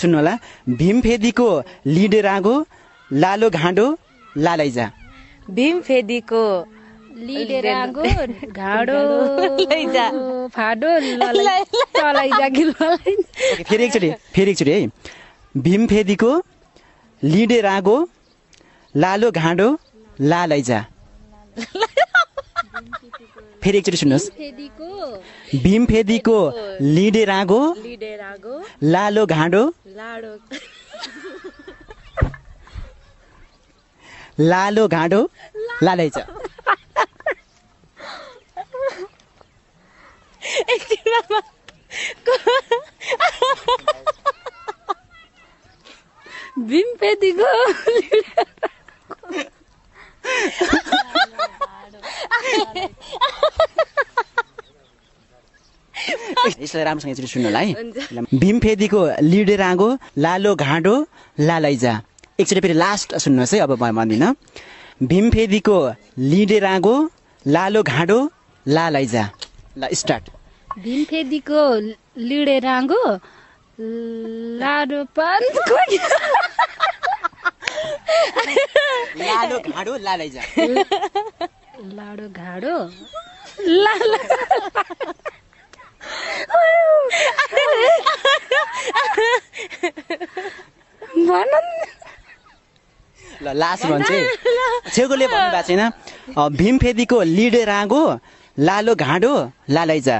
सुन्नु होला भीमफेदीको लिडे रागो लालो घाँडो लालैजा भीमफेदीको लिडे रागो घाडो लैजा फाडो चलाइजा कि ओके फेरि एकचोटि है भीमफेदीको लिडे रागो लालो घाँडो लालैजा फेरि एकचोटि सुन्नुहोस् भीमफेदीको लिडे रागो लालो घाँडो लालो घाँडो लालैजा भीमफेदीको यसलाई राम्रोसँग एकचोटि सुन्नु होला है भीमफेदीको लिडे रागो लालो घाँडो लालैजा एकचोटि फेरि लास्ट सुन्नुहोस् है अब म भन्दिनँ भीमफेदीको लिडे रागो लालो घाँडो लालैजा ल स्टार्ट भीमफेदीको लिडे रागो लाडो पान लालो घाँडो लालैजा लाडो घाडो ल लास्ट भन्छ छेउकोले भन्नुभएको छैन भीमफेदीको लिडे रागो लालो घाँडो लालैजा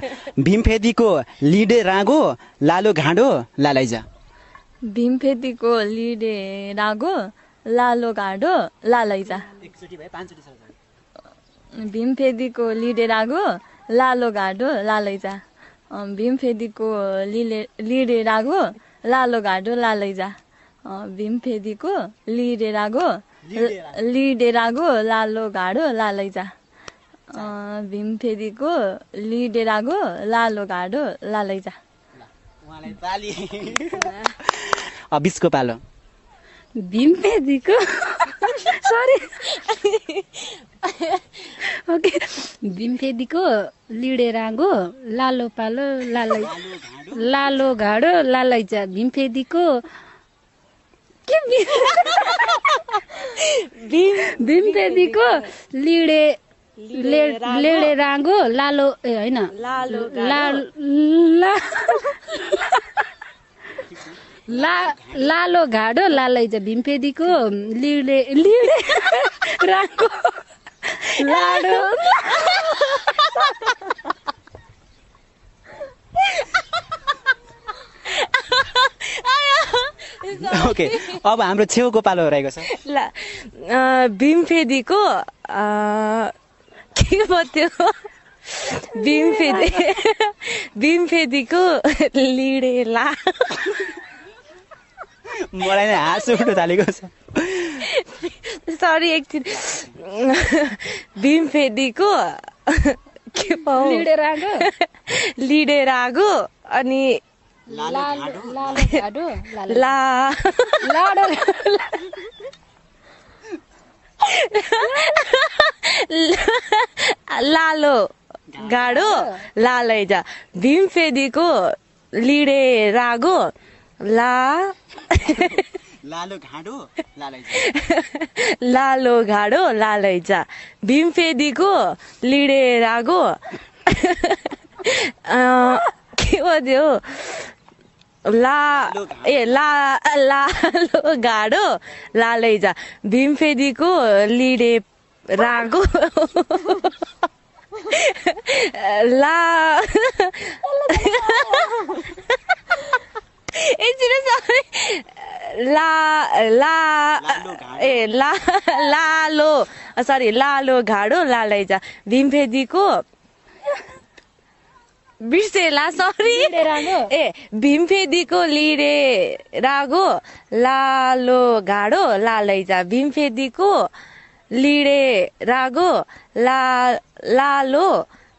भीमफेदीको लिडे रागो लालो घाँडो लालैजा भीमफेदीको लिडे रागो लालो घाँडो लालैजा भीमफेदीको लिडे रागो लालो घाँडो लालैजा भीमफेदीको लिडे रागो लालो घाँडो लालैजा भीमफेदीको लिडे रागो लालो घाँडो लालैजा भीमफेदीको लिडे रागो लालो घाँडो लालैजा बिचको पालो भीमफेदीको सरी ओके भीमफेदीको लिडे रागो लालो पालो लालो घाडो लालैजा भीमफेदीको भीमफेदीको लिडे रागो लालो होइन लालो घाडो लालैजा भीमफेदीको लिडे रागो लाडो ओके अब हाम्रो छेउको पालो रहेको छ ल भीमफेदीको के भन्थ्यो भीमफेदीको लिडे ला मलाई नै हाँस उठ्नु थालेको छ सरी एकछिन भीमफेदीको के लिडे रागो अनि लालो घाडो लालैजा भीमफेदीको लिडे रागो लालो घाँडो लालैजा भीमफेदीको लिडे रागो के भन्यो लालो घाडो लालैजा भीमफेदीको लिडे रागो लालो घाडो लालैजा भीमफेदीको बिर्सेला सरी भीमफेदीको लिडे रागो लालो घाडो लालैजा भीमफेदीको लिडे रागो लालो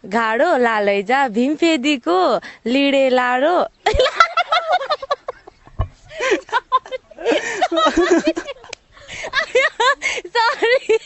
घाडो लालैजा भीमफेदीको लिडे लाडो सरी